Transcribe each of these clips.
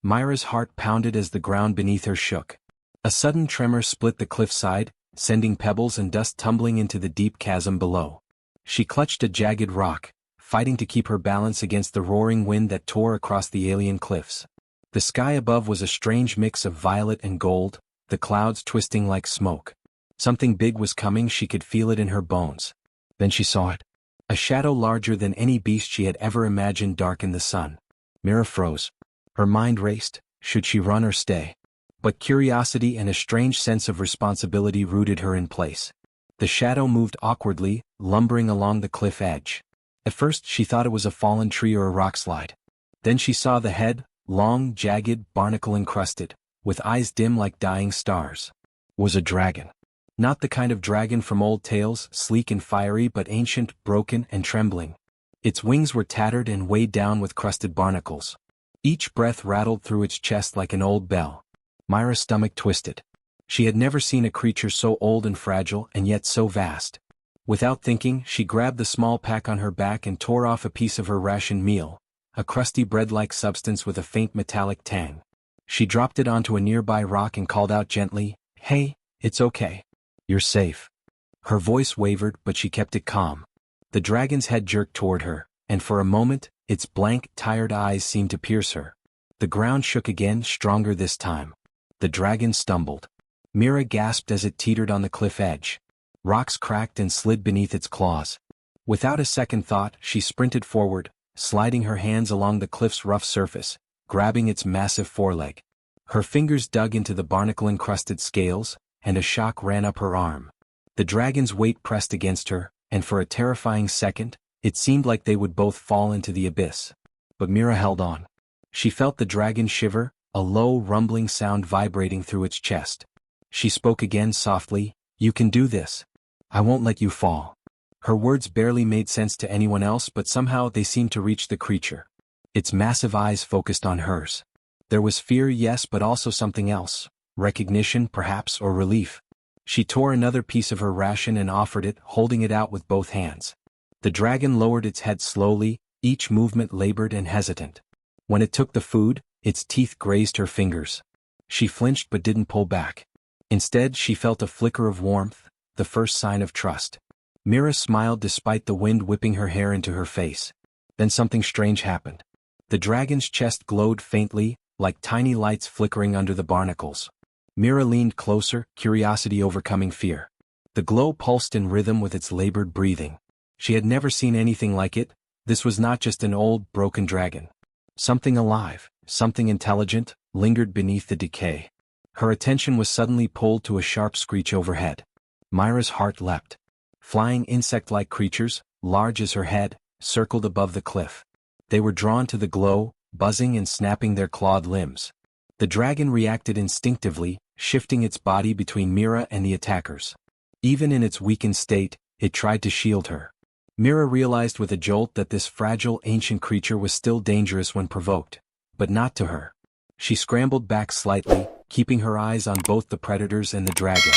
Myra's heart pounded as the ground beneath her shook. A sudden tremor split the cliffside, sending pebbles and dust tumbling into the deep chasm below. She clutched a jagged rock, fighting to keep her balance against the roaring wind that tore across the alien cliffs. The sky above was a strange mix of violet and gold, the clouds twisting like smoke. Something big was coming, she could feel it in her bones. Then she saw it. A shadow larger than any beast she had ever imagined darkened the sun. Mira froze. Her mind raced. Should she run or stay? But curiosity and a strange sense of responsibility rooted her in place. The shadow moved awkwardly, lumbering along the cliff edge. At first she thought it was a fallen tree or a rock slide. Then she saw the head, long, jagged, barnacle-encrusted, with eyes dim like dying stars. Was a dragon. Not the kind of dragon from old tales, sleek and fiery, but ancient, broken, and trembling. Its wings were tattered and weighed down with crusted barnacles. Each breath rattled through its chest like an old bell. Myra's stomach twisted. She had never seen a creature so old and fragile and yet so vast. Without thinking, she grabbed the small pack on her back and tore off a piece of her rationed meal, a crusty bread-like substance with a faint metallic tang. She dropped it onto a nearby rock and called out gently, "Hey, it's okay. You're safe." Her voice wavered, but she kept it calm. The dragon's head jerked toward her, and for a moment, its blank, tired eyes seemed to pierce her. The ground shook again, stronger this time. The dragon stumbled. Mira gasped as it teetered on the cliff edge. Rocks cracked and slid beneath its claws. Without a second thought, she sprinted forward, sliding her hands along the cliff's rough surface, grabbing its massive foreleg. Her fingers dug into the barnacle-encrusted scales, and a shock ran up her arm. The dragon's weight pressed against her, and for a terrifying second, it seemed like they would both fall into the abyss. But Mira held on. She felt the dragon shiver, a low, rumbling sound vibrating through its chest. She spoke again softly, "You can do this. I won't let you fall." Her words barely made sense to anyone else, but somehow they seemed to reach the creature. Its massive eyes focused on hers. There was fear, yes, but also something else. Recognition, perhaps, or relief. She tore another piece of her ration and offered it, holding it out with both hands. The dragon lowered its head slowly, each movement labored and hesitant. When it took the food, its teeth grazed her fingers. She flinched but didn't pull back. Instead, she felt a flicker of warmth, the first sign of trust. Mira smiled despite the wind whipping her hair into her face. Then something strange happened. The dragon's chest glowed faintly, like tiny lights flickering under the barnacles. Mira leaned closer, curiosity overcoming fear. The glow pulsed in rhythm with its labored breathing. She had never seen anything like it. This was not just an old, broken dragon. Something alive, something intelligent, lingered beneath the decay. Her attention was suddenly pulled to a sharp screech overhead. Myra's heart leapt. Flying insect-like creatures, large as her head, circled above the cliff. They were drawn to the glow, buzzing and snapping their clawed limbs. The dragon reacted instinctively, shifting its body between Mira and the attackers. Even in its weakened state, it tried to shield her. Mira realized with a jolt that this fragile, ancient creature was still dangerous when provoked, but not to her. She scrambled back slightly, keeping her eyes on both the predators and the dragon.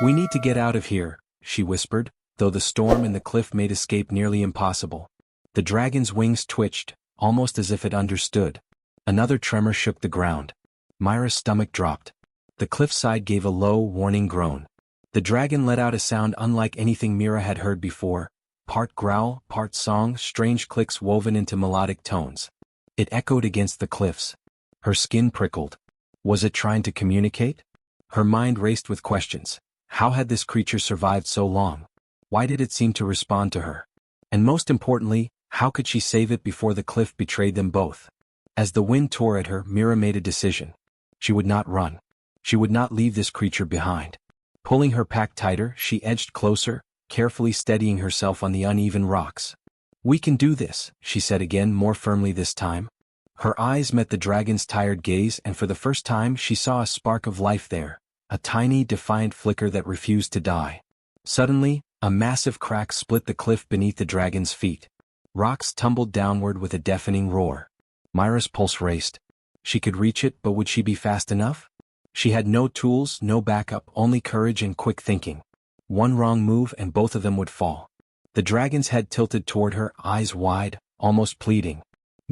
"We need to get out of here," she whispered, though the storm and the cliff made escape nearly impossible. The dragon's wings twitched, almost as if it understood. Another tremor shook the ground. Myra's stomach dropped. The cliffside gave a low, warning groan. The dragon let out a sound unlike anything Mira had heard before, part growl, part song, strange clicks woven into melodic tones. It echoed against the cliffs. Her skin prickled. Was it trying to communicate? Her mind raced with questions. How had this creature survived so long? Why did it seem to respond to her? And most importantly, how could she save it before the cliff betrayed them both? As the wind tore at her, Mira made a decision. She would not run. She would not leave this creature behind. Pulling her pack tighter, she edged closer, carefully steadying herself on the uneven rocks. "We can do this," she said again, more firmly this time. Her eyes met the dragon's tired gaze, and for the first time she saw a spark of life there, a tiny, defiant flicker that refused to die. Suddenly, a massive crack split the cliff beneath the dragon's feet. Rocks tumbled downward with a deafening roar. Myra's pulse raced. She could reach it, but would she be fast enough? She had no tools, no backup, only courage and quick thinking. One wrong move and both of them would fall. The dragon's head tilted toward her, eyes wide, almost pleading.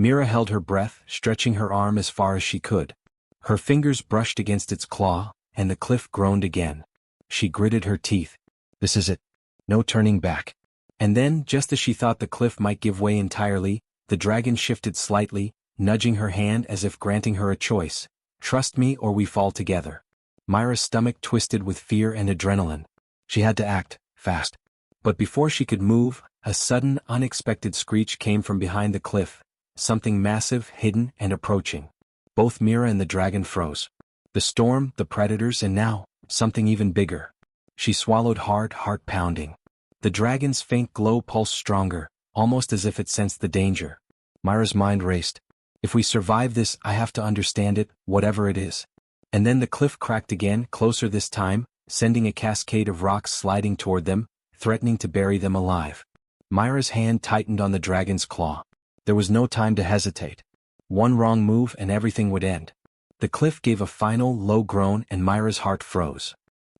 Mira held her breath, stretching her arm as far as she could. Her fingers brushed against its claw, and the cliff groaned again. She gritted her teeth. This is it. No turning back. And then, just as she thought the cliff might give way entirely, the dragon shifted slightly, nudging her hand as if granting her a choice. Trust me or we fall together. Myra's stomach twisted with fear and adrenaline. She had to act, fast. But before she could move, a sudden, unexpected screech came from behind the cliff. Something massive, hidden, and approaching. Both Mira and the dragon froze. The storm, the predators, and now, something even bigger. She swallowed hard, heart pounding. The dragon's faint glow pulsed stronger, almost as if it sensed the danger. Myra's mind raced. If we survive this, I have to understand it, whatever it is. And then the cliff cracked again, closer this time, sending a cascade of rocks sliding toward them, threatening to bury them alive. Myra's hand tightened on the dragon's claw. There was no time to hesitate. One wrong move and everything would end. The cliff gave a final, low groan and Myra's heart froze.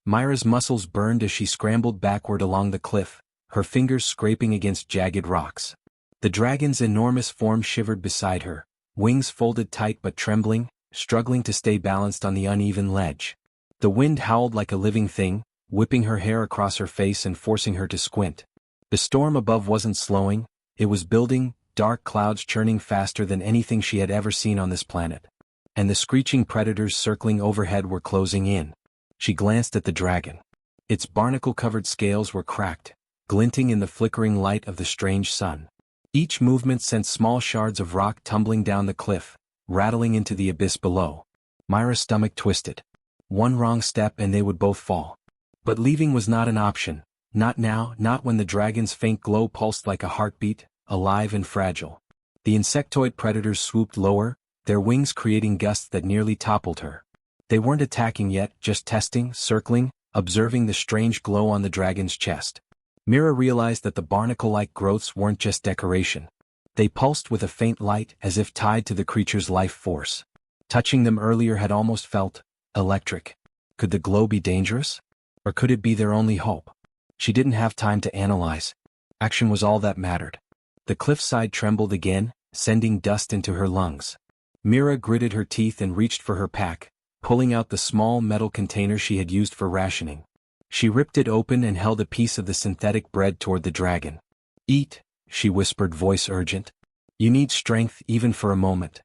Myra's muscles burned as she scrambled backward along the cliff, her fingers scraping against jagged rocks. The dragon's enormous form shivered beside her, wings folded tight but trembling, struggling to stay balanced on the uneven ledge. The wind howled like a living thing, whipping her hair across her face and forcing her to squint. The storm above wasn't slowing, it was building, dark clouds churning faster than anything she had ever seen on this planet. And the screeching predators circling overhead were closing in. She glanced at the dragon. Its barnacle-covered scales were cracked, glinting in the flickering light of the strange sun. Each movement sent small shards of rock tumbling down the cliff, rattling into the abyss below. Myra's stomach twisted. One wrong step and they would both fall. But leaving was not an option. Not now, not when the dragon's faint glow pulsed like a heartbeat, alive and fragile. The insectoid predators swooped lower, their wings creating gusts that nearly toppled her. They weren't attacking yet, just testing, circling, observing the strange glow on the dragon's chest. Mira realized that the barnacle-like growths weren't just decoration. They pulsed with a faint light as if tied to the creature's life force. Touching them earlier had almost felt electric. Could the glow be dangerous? Or could it be their only hope? She didn't have time to analyze. Action was all that mattered. The cliffside trembled again, sending dust into her lungs. Mira gritted her teeth and reached for her pack, pulling out the small metal container she had used for rationing. She ripped it open and held a piece of the synthetic bread toward the dragon. Eat, she whispered, voice urgent. You need strength even for a moment.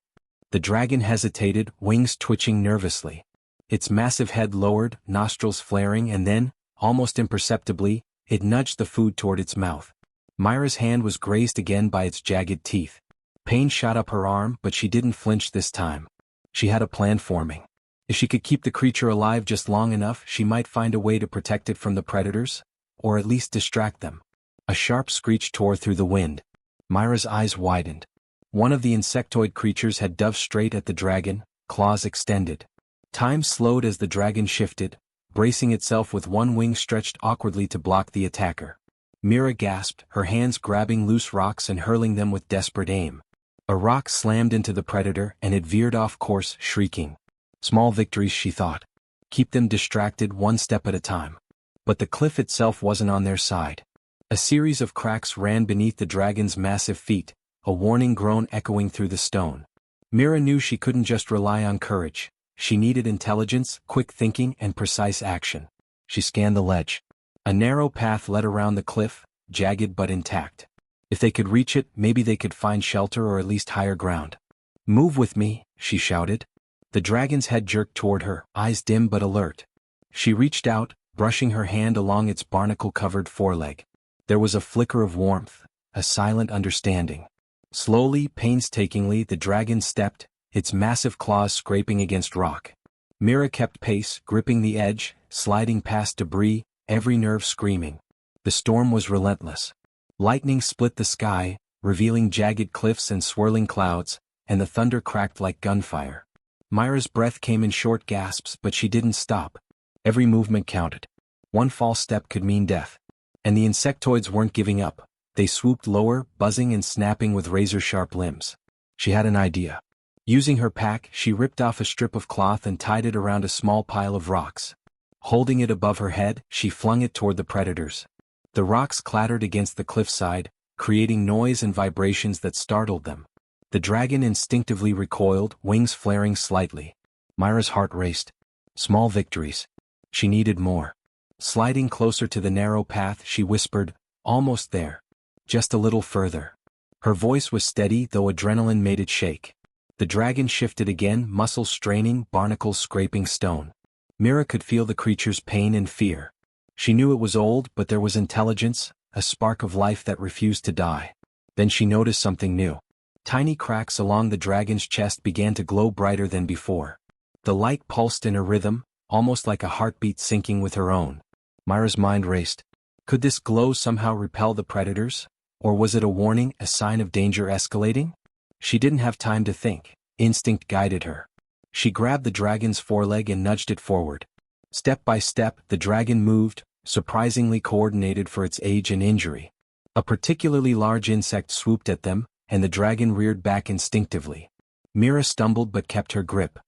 The dragon hesitated, wings twitching nervously. Its massive head lowered, nostrils flaring, and then, almost imperceptibly, it nudged the food toward its mouth. Myra's hand was grazed again by its jagged teeth. Pain shot up her arm, but she didn't flinch this time. She had a plan forming. If she could keep the creature alive just long enough, she might find a way to protect it from the predators, or at least distract them. A sharp screech tore through the wind. Myra's eyes widened. One of the insectoid creatures had dove straight at the dragon, claws extended. Time slowed as the dragon shifted, bracing itself with one wing stretched awkwardly to block the attacker. Mira gasped, her hands grabbing loose rocks and hurling them with desperate aim. A rock slammed into the predator and it veered off course, shrieking. Small victories, she thought. Keep them distracted one step at a time. But the cliff itself wasn't on their side. A series of cracks ran beneath the dragon's massive feet, a warning groan echoing through the stone. Mira knew she couldn't just rely on courage. She needed intelligence, quick thinking, and precise action. She scanned the ledge. A narrow path led around the cliff, jagged but intact. If they could reach it, maybe they could find shelter or at least higher ground. Move with me, she shouted. The dragon's head jerked toward her, eyes dim but alert. She reached out, brushing her hand along its barnacle-covered foreleg. There was a flicker of warmth, a silent understanding. Slowly, painstakingly, the dragon stepped, its massive claws scraping against rock. Mira kept pace, gripping the edge, sliding past debris, every nerve screaming. The storm was relentless. Lightning split the sky, revealing jagged cliffs and swirling clouds, and the thunder cracked like gunfire. Myra's breath came in short gasps, but she didn't stop. Every movement counted. One false step could mean death. And the insectoids weren't giving up. They swooped lower, buzzing and snapping with razor-sharp limbs. She had an idea. Using her pack, she ripped off a strip of cloth and tied it around a small pile of rocks. Holding it above her head, she flung it toward the predators. The rocks clattered against the cliffside, creating noise and vibrations that startled them. The dragon instinctively recoiled, wings flaring slightly. Myra's heart raced. Small victories. She needed more. Sliding closer to the narrow path, she whispered, "Almost there. Just a little further." Her voice was steady, though adrenaline made it shake. The dragon shifted again, muscles straining, barnacles scraping stone. Mira could feel the creature's pain and fear. She knew it was old, but there was intelligence, a spark of life that refused to die. Then she noticed something new. Tiny cracks along the dragon's chest began to glow brighter than before. The light pulsed in a rhythm, almost like a heartbeat syncing with her own. Myra's mind raced. Could this glow somehow repel the predators? Or was it a warning, a sign of danger escalating? She didn't have time to think. Instinct guided her. She grabbed the dragon's foreleg and nudged it forward. Step by step, the dragon moved, surprisingly coordinated for its age and injury. A particularly large insect swooped at them, and the dragon reared back instinctively. Mira stumbled but kept her grip.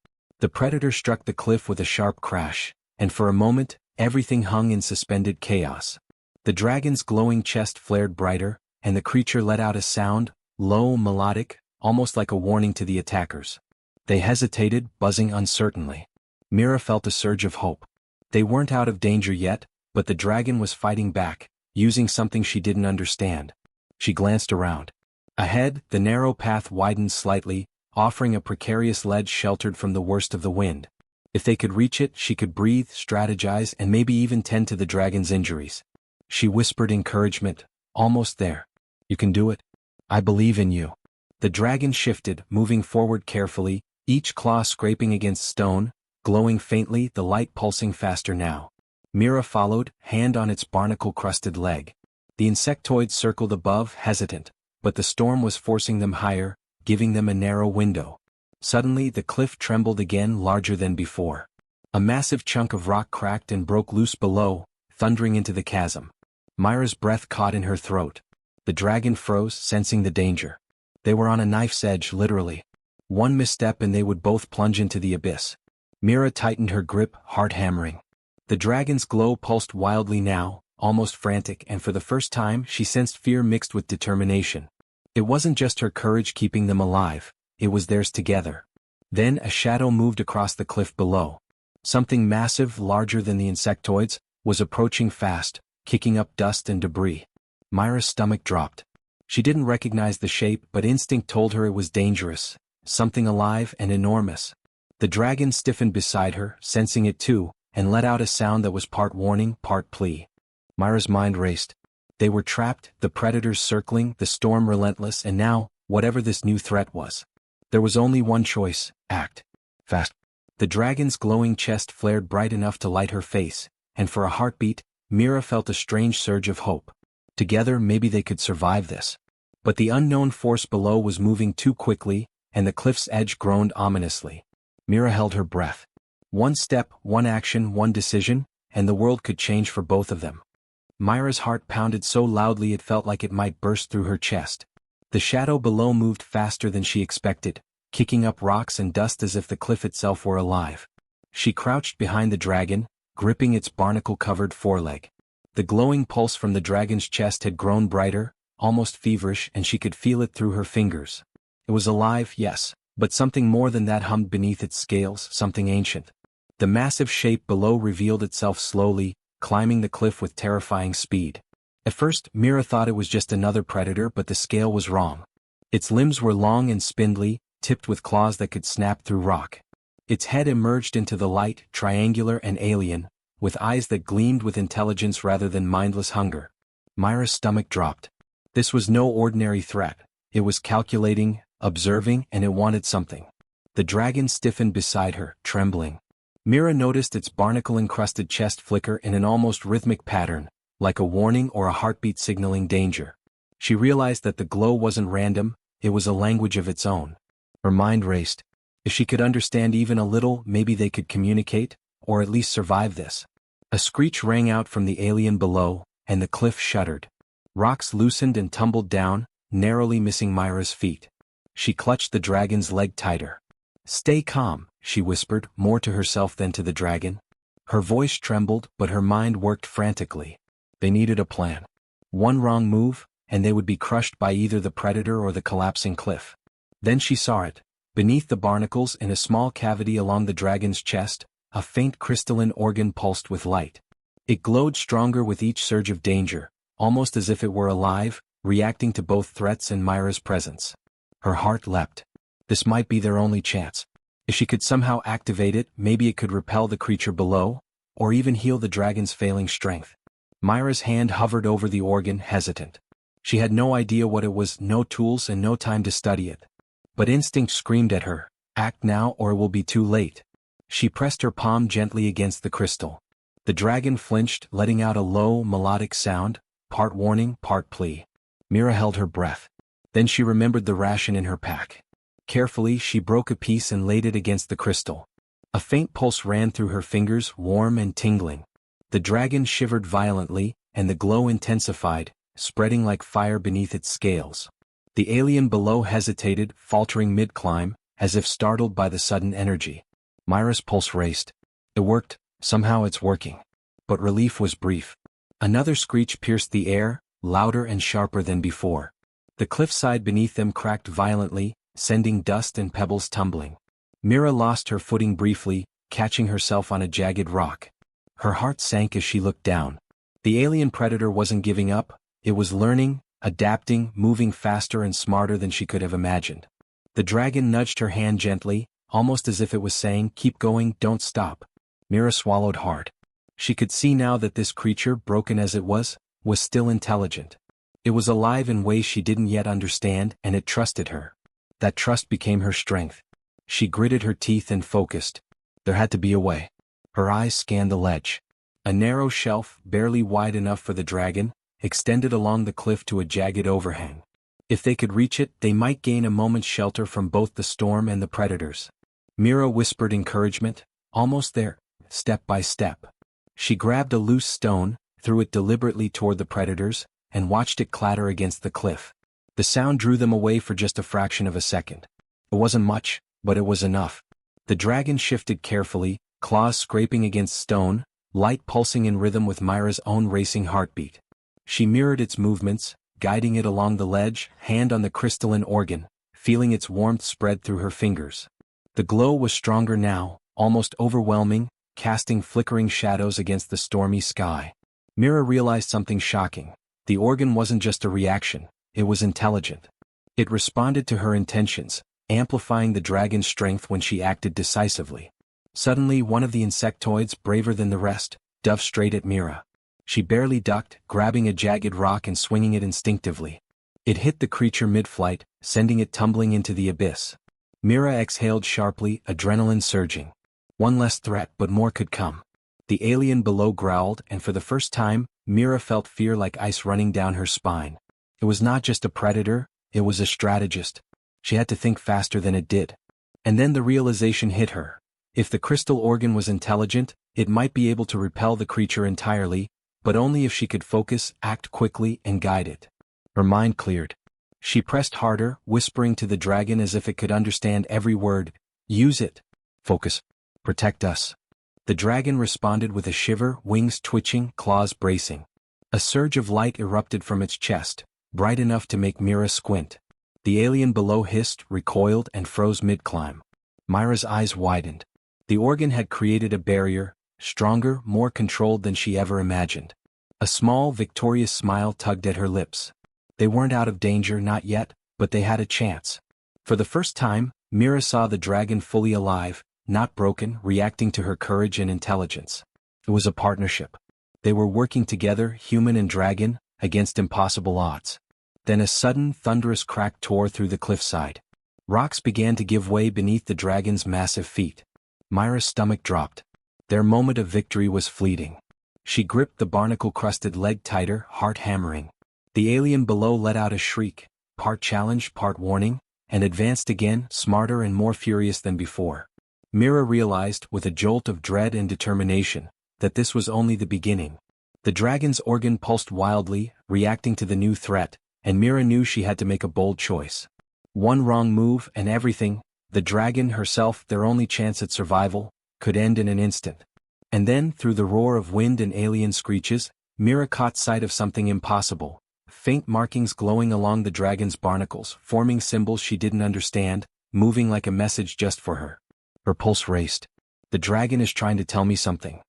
The predator struck the cliff with a sharp crash, and for a moment, everything hung in suspended chaos. The dragon's glowing chest flared brighter, and the creature let out a sound, low, melodic, almost like a warning to the attackers. They hesitated, buzzing uncertainly. Mira felt a surge of hope. They weren't out of danger yet, but the dragon was fighting back, using something she didn't understand. She glanced around. Ahead, the narrow path widened slightly, offering a precarious ledge sheltered from the worst of the wind. If they could reach it, she could breathe, strategize, and maybe even tend to the dragon's injuries. She whispered encouragement, "Almost there. You can do it. I believe in you." The dragon shifted, moving forward carefully, each claw scraping against stone, glowing faintly, the light pulsing faster now. Mira followed, hand on its barnacle-crusted leg. The insectoids circled above, hesitant, but the storm was forcing them higher, giving them a narrow window. Suddenly the cliff trembled again, larger than before. A massive chunk of rock cracked and broke loose below, thundering into the chasm. Myra's breath caught in her throat. The dragon froze, sensing the danger. They were on a knife's edge, literally. One misstep and they would both plunge into the abyss. Mira tightened her grip, heart hammering. The dragon's glow pulsed wildly now, almost frantic, and for the first time she sensed fear mixed with determination. It wasn't just her courage keeping them alive, it was theirs together. Then a shadow moved across the cliff below. Something massive, larger than the insectoids, was approaching fast, kicking up dust and debris. Myra's stomach dropped. She didn't recognize the shape, but instinct told her it was dangerous, something alive and enormous. The dragon stiffened beside her, sensing it too, and let out a sound that was part warning, part plea. Myra's mind raced. They were trapped, the predators circling, the storm relentless, and now, whatever this new threat was. There was only one choice: act. Fast. The dragon's glowing chest flared bright enough to light her face, and for a heartbeat, Mira felt a strange surge of hope. Together maybe they could survive this. But the unknown force below was moving too quickly, and the cliff's edge groaned ominously. Mira held her breath. One step, one action, one decision, and the world could change for both of them. Myra's heart pounded so loudly it felt like it might burst through her chest. The shadow below moved faster than she expected, kicking up rocks and dust as if the cliff itself were alive. She crouched behind the dragon, gripping its barnacle-covered foreleg. The glowing pulse from the dragon's chest had grown brighter, almost feverish, and she could feel it through her fingers. It was alive, yes, but something more than that hummed beneath its scales, something ancient. The massive shape below revealed itself slowly, climbing the cliff with terrifying speed. At first, Mira thought it was just another predator, but the scale was wrong. Its limbs were long and spindly, tipped with claws that could snap through rock. Its head emerged into the light, triangular and alien, with eyes that gleamed with intelligence rather than mindless hunger. Myra's stomach dropped. This was no ordinary threat. It was calculating, observing, and it wanted something. The dragon stiffened beside her, trembling. Mira noticed its barnacle-encrusted chest flicker in an almost rhythmic pattern, like a warning or a heartbeat signaling danger. She realized that the glow wasn't random, it was a language of its own. Her mind raced. If she could understand even a little, maybe they could communicate, or at least survive this. A screech rang out from the alien below, and the cliff shuddered. Rocks loosened and tumbled down, narrowly missing Myra's feet. She clutched the dragon's leg tighter. "Stay calm," she whispered, more to herself than to the dragon. Her voice trembled, but her mind worked frantically. They needed a plan. One wrong move, and they would be crushed by either the predator or the collapsing cliff. Then she saw it. Beneath the barnacles in a small cavity along the dragon's chest, a faint crystalline organ pulsed with light. It glowed stronger with each surge of danger, almost as if it were alive, reacting to both threats and Myra's presence. Her heart leapt. This might be their only chance. If she could somehow activate it, maybe it could repel the creature below, or even heal the dragon's failing strength. Myra's hand hovered over the organ, hesitant. She had no idea what it was, no tools and no time to study it. But instinct screamed at her, act now or it will be too late. She pressed her palm gently against the crystal. The dragon flinched, letting out a low, melodic sound, part warning, part plea. Mira held her breath. Then she remembered the ration in her pack. Carefully, she broke a piece and laid it against the crystal. A faint pulse ran through her fingers, warm and tingling. The dragon shivered violently, and the glow intensified, spreading like fire beneath its scales. The alien below hesitated, faltering mid-climb, as if startled by the sudden energy. Myra's pulse raced. It worked, somehow it's working. But relief was brief. Another screech pierced the air, louder and sharper than before. The cliffside beneath them cracked violently, sending dust and pebbles tumbling. Mira lost her footing briefly, catching herself on a jagged rock. Her heart sank as she looked down. The alien predator wasn't giving up, it was learning, adapting, moving faster and smarter than she could have imagined. The dragon nudged her hand gently, almost as if it was saying, keep going, don't stop. Mira swallowed hard. She could see now that this creature, broken as it was still intelligent. It was alive in ways she didn't yet understand, and it trusted her. That trust became her strength. She gritted her teeth and focused. There had to be a way. Her eyes scanned the ledge. A narrow shelf, barely wide enough for the dragon, extended along the cliff to a jagged overhang. If they could reach it, they might gain a moment's shelter from both the storm and the predators. Mira whispered encouragement, almost there, step by step. She grabbed a loose stone, threw it deliberately toward the predators, and watched it clatter against the cliff. The sound drew them away for just a fraction of a second. It wasn't much, but it was enough. The dragon shifted carefully, claws scraping against stone, light pulsing in rhythm with Myra's own racing heartbeat. She mirrored its movements, guiding it along the ledge, hand on the crystalline organ, feeling its warmth spread through her fingers. The glow was stronger now, almost overwhelming, casting flickering shadows against the stormy sky. Mira realized something shocking. The organ wasn't just a reaction, it was intelligent. It responded to her intentions, amplifying the dragon's strength when she acted decisively. Suddenly, one of the insectoids, braver than the rest, dove straight at Mira. She barely ducked, grabbing a jagged rock and swinging it instinctively. It hit the creature mid-flight, sending it tumbling into the abyss. Mira exhaled sharply, adrenaline surging. One less threat, but more could come. The alien below growled, and for the first time, Mira felt fear like ice running down her spine. It was not just a predator, it was a strategist. She had to think faster than it did. And then the realization hit her. If the crystal organ was intelligent, it might be able to repel the creature entirely, but only if she could focus, act quickly, and guide it. Her mind cleared. She pressed harder, whispering to the dragon as if it could understand every word. Use it. Focus. Protect us. The dragon responded with a shiver, wings twitching, claws bracing. A surge of light erupted from its chest, bright enough to make Mira squint. The alien below hissed, recoiled, and froze mid-climb. Myra's eyes widened. The organ had created a barrier, stronger, more controlled than she ever imagined. A small, victorious smile tugged at her lips. They weren't out of danger, not yet, but they had a chance. For the first time, Mira saw the dragon fully alive, not broken, reacting to her courage and intelligence. It was a partnership. They were working together, human and dragon, against impossible odds. Then a sudden, thunderous crack tore through the cliffside. Rocks began to give way beneath the dragon's massive feet. Myra's stomach dropped. Their moment of victory was fleeting. She gripped the barnacle-crusted leg tighter, heart hammering. The alien below let out a shriek, part challenge, part warning, and advanced again, smarter and more furious than before. Mira realized, with a jolt of dread and determination, that this was only the beginning. The dragon's organ pulsed wildly, reacting to the new threat, and Mira knew she had to make a bold choice. One wrong move and everything, the dragon herself, their only chance at survival, could end in an instant. And then, through the roar of wind and alien screeches, Mira caught sight of something impossible. faint markings glowing along the dragon's barnacles, forming symbols she didn't understand, moving like a message just for her. Her pulse raced. The dragon is trying to tell me something.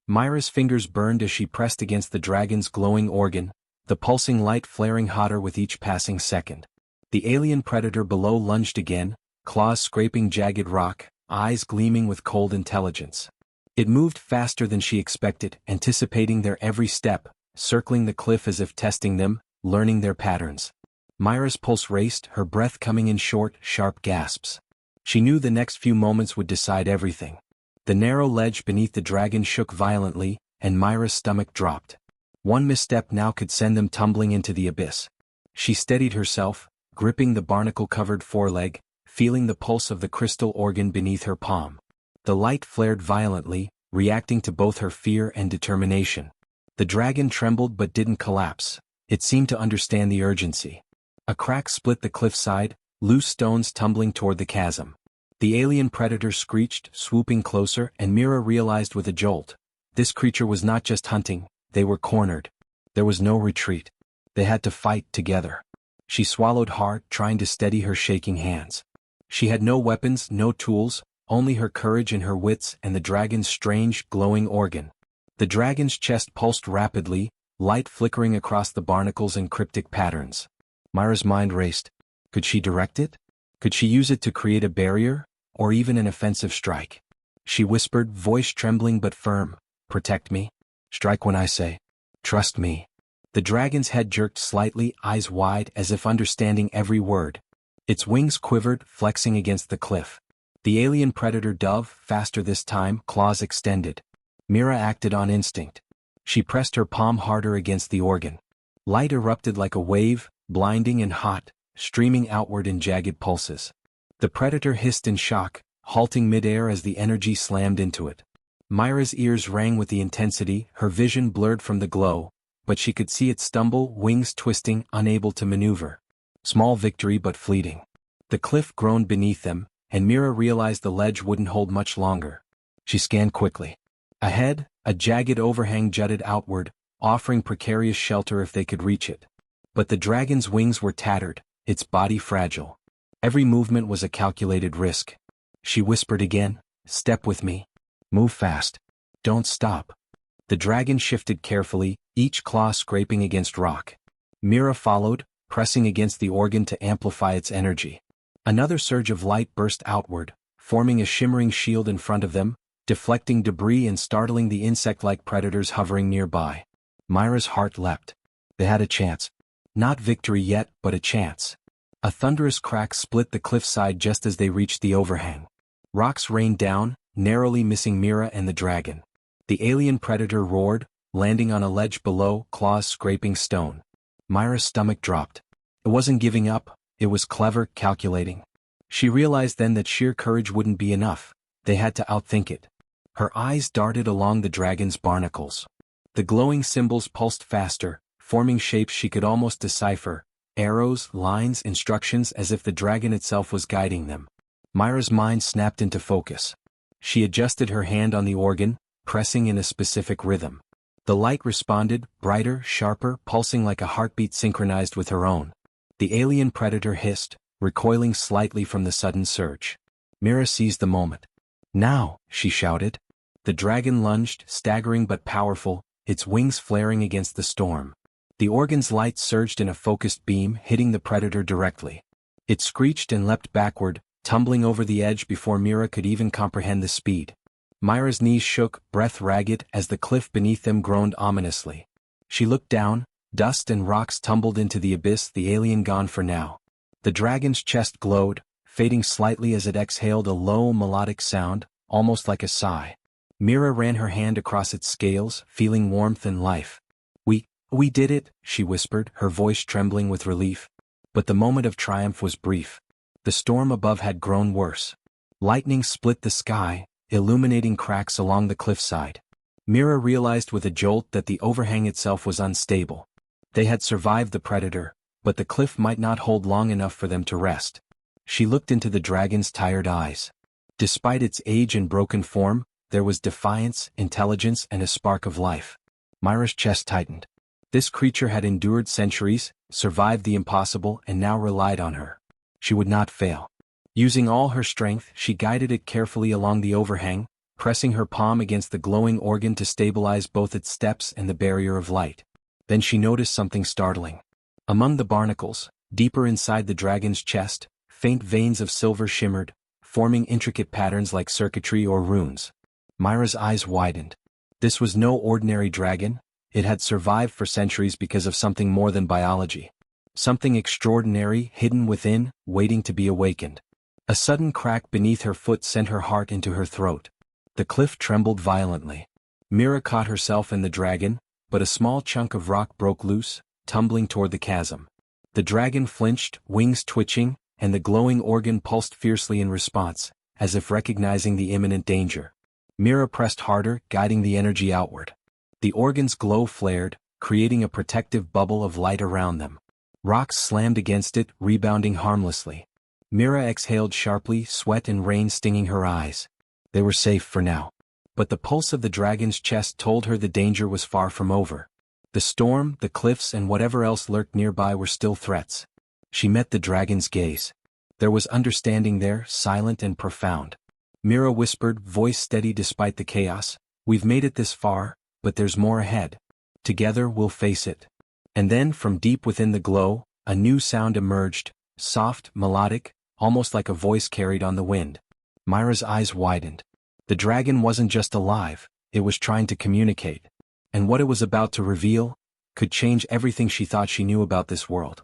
Myra's fingers burned as she pressed against the dragon's glowing organ, the pulsing light flaring hotter with each passing second. The alien predator below lunged again, claws scraping jagged rock, eyes gleaming with cold intelligence. It moved faster than she expected, anticipating their every step, circling the cliff as if testing them, learning their patterns. Myra's pulse raced, her breath coming in short, sharp gasps. She knew the next few moments would decide everything. The narrow ledge beneath the dragon shook violently, and Myra's stomach dropped. One misstep now could send them tumbling into the abyss. She steadied herself, gripping the barnacle-covered foreleg, feeling the pulse of the crystal organ beneath her palm. The light flared violently, reacting to both her fear and determination. The dragon trembled but didn't collapse. It seemed to understand the urgency. A crack split the cliffside, loose stones tumbling toward the chasm. The alien predator screeched, swooping closer, and Mira realized with a jolt. This creature was not just hunting, they were cornered. There was no retreat. They had to fight together. She swallowed hard, trying to steady her shaking hands. She had no weapons, no tools, only her courage and her wits and the dragon's strange, glowing organ. The dragon's chest pulsed rapidly, light flickering across the barnacles in cryptic patterns. Myra's mind raced. Could she direct it? Could she use it to create a barrier, or even an offensive strike? She whispered, voice trembling but firm, "Protect me. Strike when I say. Trust me." The dragon's head jerked slightly, eyes wide as if understanding every word. Its wings quivered, flexing against the cliff. The alien predator dove, faster this time, claws extended. Mira acted on instinct. She pressed her palm harder against the organ. Light erupted like a wave, blinding and hot, streaming outward in jagged pulses. The predator hissed in shock, halting midair as the energy slammed into it. Myra's ears rang with the intensity, her vision blurred from the glow, but she could see it stumble, wings twisting, unable to maneuver. Small victory but fleeting. The cliff groaned beneath them, and Mira realized the ledge wouldn't hold much longer. She scanned quickly. Ahead, a jagged overhang jutted outward, offering precarious shelter if they could reach it. But the dragon's wings were tattered, its body fragile. Every movement was a calculated risk. She whispered again, "Step with me. Move fast. Don't stop." The dragon shifted carefully, each claw scraping against rock. Mira followed, pressing against the organ to amplify its energy. Another surge of light burst outward, forming a shimmering shield in front of them, deflecting debris and startling the insect-like predators hovering nearby. Myra's heart leapt. They had a chance. Not victory yet, but a chance. A thunderous crack split the cliffside just as they reached the overhang. Rocks rained down, narrowly missing Mira and the dragon. The alien predator roared, landing on a ledge below, claws scraping stone. Myra's stomach dropped. It wasn't giving up, it was clever, calculating. She realized then that sheer courage wouldn't be enough. They had to outthink it. Her eyes darted along the dragon's barnacles. The glowing symbols pulsed faster, forming shapes she could almost decipher, arrows, lines, instructions, as if the dragon itself was guiding them. Myra's mind snapped into focus. She adjusted her hand on the organ, pressing in a specific rhythm. The light responded, brighter, sharper, pulsing like a heartbeat synchronized with her own. The alien predator hissed, recoiling slightly from the sudden surge. Mira seized the moment. "Now!" she shouted. The dragon lunged, staggering but powerful, its wings flaring against the storm. The organ's light surged in a focused beam, hitting the predator directly. It screeched and leapt backward, tumbling over the edge before Mira could even comprehend the speed. Myra's knees shook, breath ragged, as the cliff beneath them groaned ominously. She looked down, dust and rocks tumbled into the abyss, the alien gone for now. The dragon's chest glowed, fading slightly as it exhaled a low, melodic sound, almost like a sigh. Mira ran her hand across its scales, feeling warmth and life. We did it," she whispered, her voice trembling with relief. But the moment of triumph was brief. The storm above had grown worse. Lightning split the sky, illuminating cracks along the cliffside. Mira realized with a jolt that the overhang itself was unstable. They had survived the predator, but the cliff might not hold long enough for them to rest. She looked into the dragon's tired eyes. Despite its age and broken form, there was defiance, intelligence, and a spark of life. Myra's chest tightened. This creature had endured centuries, survived the impossible, and now relied on her. She would not fail. Using all her strength, she guided it carefully along the overhang, pressing her palm against the glowing organ to stabilize both its steps and the barrier of light. Then she noticed something startling. Among the barnacles, deeper inside the dragon's chest, faint veins of silver shimmered, forming intricate patterns like circuitry or runes. Myra's eyes widened. This was no ordinary dragon. It had survived for centuries because of something more than biology. Something extraordinary hidden within, waiting to be awakened. A sudden crack beneath her foot sent her heart into her throat. The cliff trembled violently. Mira caught herself and the dragon, but a small chunk of rock broke loose, tumbling toward the chasm. The dragon flinched, wings twitching, and the glowing organ pulsed fiercely in response, as if recognizing the imminent danger. Mira pressed harder, guiding the energy outward. The organ's glow flared, creating a protective bubble of light around them. Rocks slammed against it, rebounding harmlessly. Mira exhaled sharply, sweat and rain stinging her eyes. They were safe for now. But the pulse of the dragon's chest told her the danger was far from over. The storm, the cliffs, and whatever else lurked nearby were still threats. She met the dragon's gaze. There was understanding there, silent and profound. Mira whispered, voice steady despite the chaos, "We've made it this far, but there's more ahead. Together we'll face it." And then, from deep within the glow, a new sound emerged, soft, melodic, almost like a voice carried on the wind. Myra's eyes widened. The dragon wasn't just alive, it was trying to communicate. And what it was about to reveal could change everything she thought she knew about this world.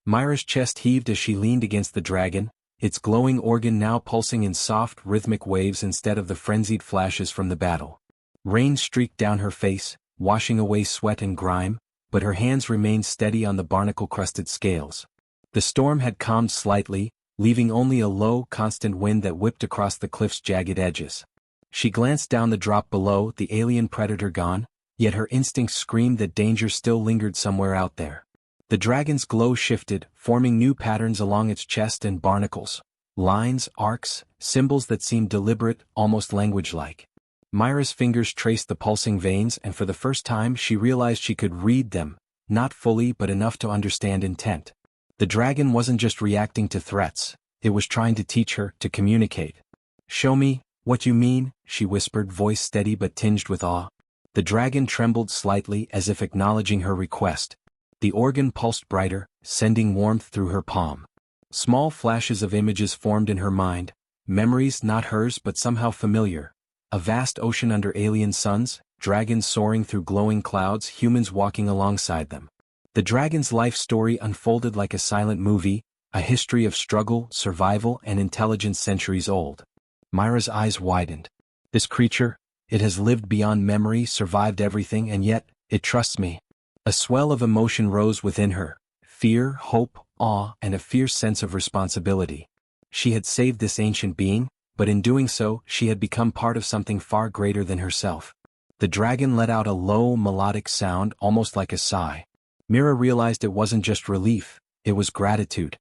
Myra's chest heaved as she leaned against the dragon, its glowing organ now pulsing in soft, rhythmic waves instead of the frenzied flashes from the battle. Rain streaked down her face, washing away sweat and grime, but her hands remained steady on the barnacle-crusted scales. The storm had calmed slightly, leaving only a low, constant wind that whipped across the cliff's jagged edges. She glanced down the drop below, the alien predator gone, yet her instincts screamed that danger still lingered somewhere out there. The dragon's glow shifted, forming new patterns along its chest and barnacles. Lines, arcs, symbols that seemed deliberate, almost language-like. Myra's fingers traced the pulsing veins, and for the first time she realized she could read them, not fully but enough to understand intent. The dragon wasn't just reacting to threats, it was trying to teach her, to communicate. "Show me what you mean," she whispered, voice steady but tinged with awe. The dragon trembled slightly as if acknowledging her request. The organ pulsed brighter, sending warmth through her palm. Small flashes of images formed in her mind, memories not hers but somehow familiar. A vast ocean under alien suns, dragons soaring through glowing clouds, humans walking alongside them. The dragon's life story unfolded like a silent movie, a history of struggle, survival, and intelligence centuries old. Myra's eyes widened. This creature, it has lived beyond memory, survived everything, and yet, it trusts me. A swell of emotion rose within her, fear, hope, awe, and a fierce sense of responsibility. She had saved this ancient being, but in doing so, she had become part of something far greater than herself. The dragon let out a low, melodic sound, almost like a sigh. Mira realized it wasn't just relief, it was gratitude.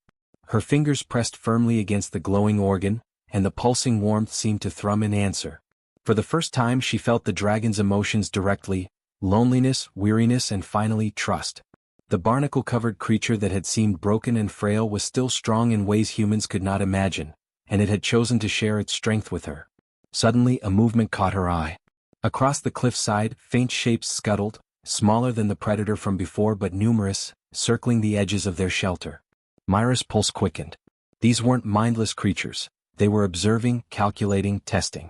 Her fingers pressed firmly against the glowing organ, and the pulsing warmth seemed to thrum in answer. For the first time she felt the dragon's emotions directly, loneliness, weariness, and finally trust. The barnacle-covered creature that had seemed broken and frail was still strong in ways humans could not imagine, and it had chosen to share its strength with her. Suddenly a movement caught her eye. Across the cliffside, faint shapes scuttled, smaller than the predator from before but numerous, circling the edges of their shelter. Myra's pulse quickened. These weren't mindless creatures, they were observing, calculating, testing.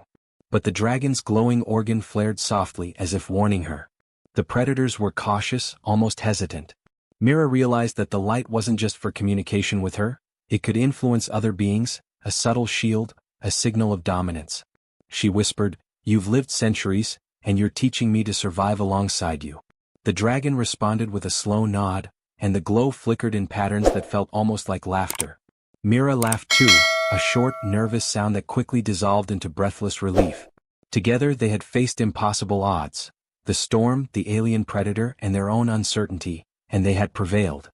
But the dragon's glowing organ flared softly as if warning her. The predators were cautious, almost hesitant. Mira realized that the light wasn't just for communication with her, it could influence other beings, a subtle shield, a signal of dominance. She whispered, "You've lived centuries, and you're teaching me to survive alongside you." The dragon responded with a slow nod, and the glow flickered in patterns that felt almost like laughter. Mira laughed too, a short, nervous sound that quickly dissolved into breathless relief. Together they had faced impossible odds, the storm, the alien predator, and their own uncertainty, and they had prevailed.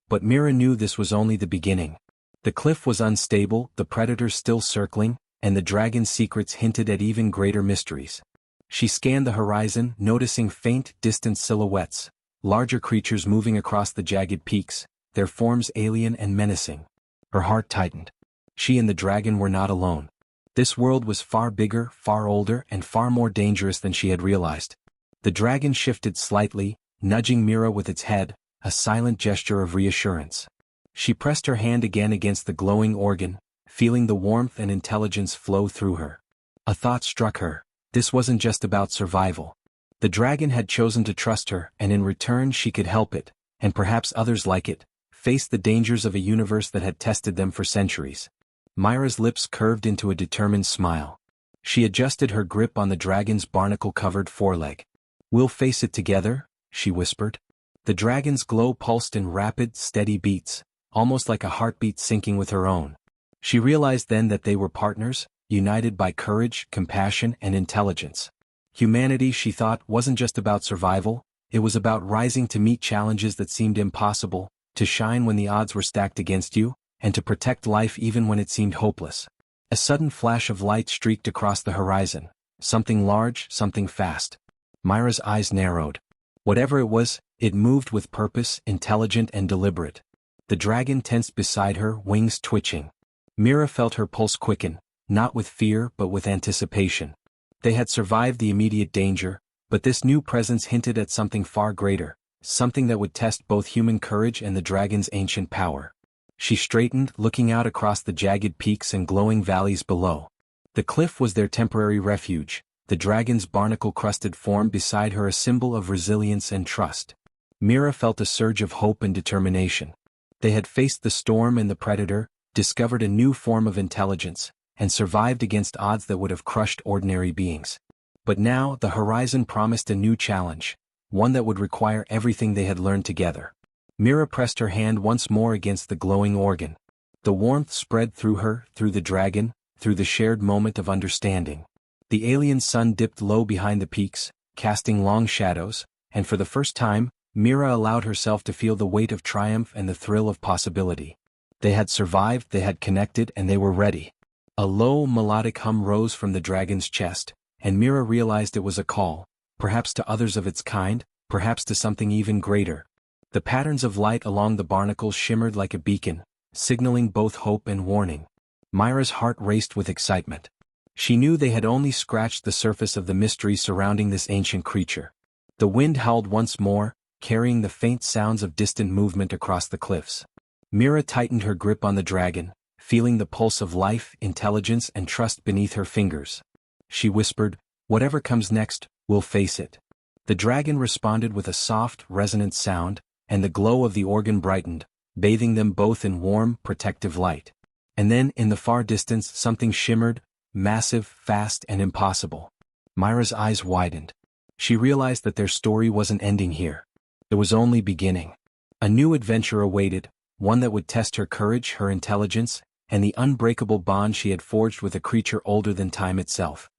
But Mira knew this was only the beginning. The cliff was unstable, the predators still circling, and the dragon's secrets hinted at even greater mysteries. She scanned the horizon, noticing faint, distant silhouettes, larger creatures moving across the jagged peaks, their forms alien and menacing. Her heart tightened. She and the dragon were not alone. This world was far bigger, far older, and far more dangerous than she had realized. The dragon shifted slightly, nudging Mira with its head, a silent gesture of reassurance. She pressed her hand again against the glowing organ, feeling the warmth and intelligence flow through her. A thought struck her. This wasn't just about survival. The dragon had chosen to trust her, and in return she could help it, and perhaps others like it, face the dangers of a universe that had tested them for centuries. Mira's lips curved into a determined smile. She adjusted her grip on the dragon's barnacle-covered foreleg. "We'll face it together," she whispered. The dragon's glow pulsed in rapid, steady beats, almost like a heartbeat syncing with her own. She realized then that they were partners, united by courage, compassion, and intelligence. Humanity, she thought, wasn't just about survival, it was about rising to meet challenges that seemed impossible, to shine when the odds were stacked against you, and to protect life even when it seemed hopeless. A sudden flash of light streaked across the horizon. Something large, something fast. Mira's eyes narrowed. Whatever it was, it moved with purpose, intelligent and deliberate. The dragon tensed beside her, wings twitching. Mira felt her pulse quicken, not with fear but with anticipation. They had survived the immediate danger, but this new presence hinted at something far greater, something that would test both human courage and the dragon's ancient power. She straightened, looking out across the jagged peaks and glowing valleys below. The cliff was their temporary refuge, the dragon's barnacle-crusted form beside her a symbol of resilience and trust. Mira felt a surge of hope and determination. They had faced the storm and the predator, discovered a new form of intelligence, and survived against odds that would have crushed ordinary beings. But now the horizon promised a new challenge, one that would require everything they had learned together. Mira pressed her hand once more against the glowing organ. The warmth spread through her, through the dragon, through the shared moment of understanding. The alien sun dipped low behind the peaks, casting long shadows, and for the first time, Mira allowed herself to feel the weight of triumph and the thrill of possibility. They had survived, they had connected, and they were ready. A low, melodic hum rose from the dragon's chest, and Mira realized it was a call, perhaps to others of its kind, perhaps to something even greater. The patterns of light along the barnacles shimmered like a beacon, signaling both hope and warning. Mira's heart raced with excitement. She knew they had only scratched the surface of the mystery surrounding this ancient creature. The wind howled once more, carrying the faint sounds of distant movement across the cliffs. Mira tightened her grip on the dragon, feeling the pulse of life, intelligence, and trust beneath her fingers. She whispered, "Whatever comes next, we'll face it." The dragon responded with a soft, resonant sound, and the glow of the organ brightened, bathing them both in warm, protective light. And then, in the far distance, something shimmered, massive, fast, and impossible. Mira's eyes widened. She realized that their story wasn't ending here. It was only beginning. A new adventure awaited, one that would test her courage, her intelligence, and the unbreakable bond she had forged with a creature older than time itself.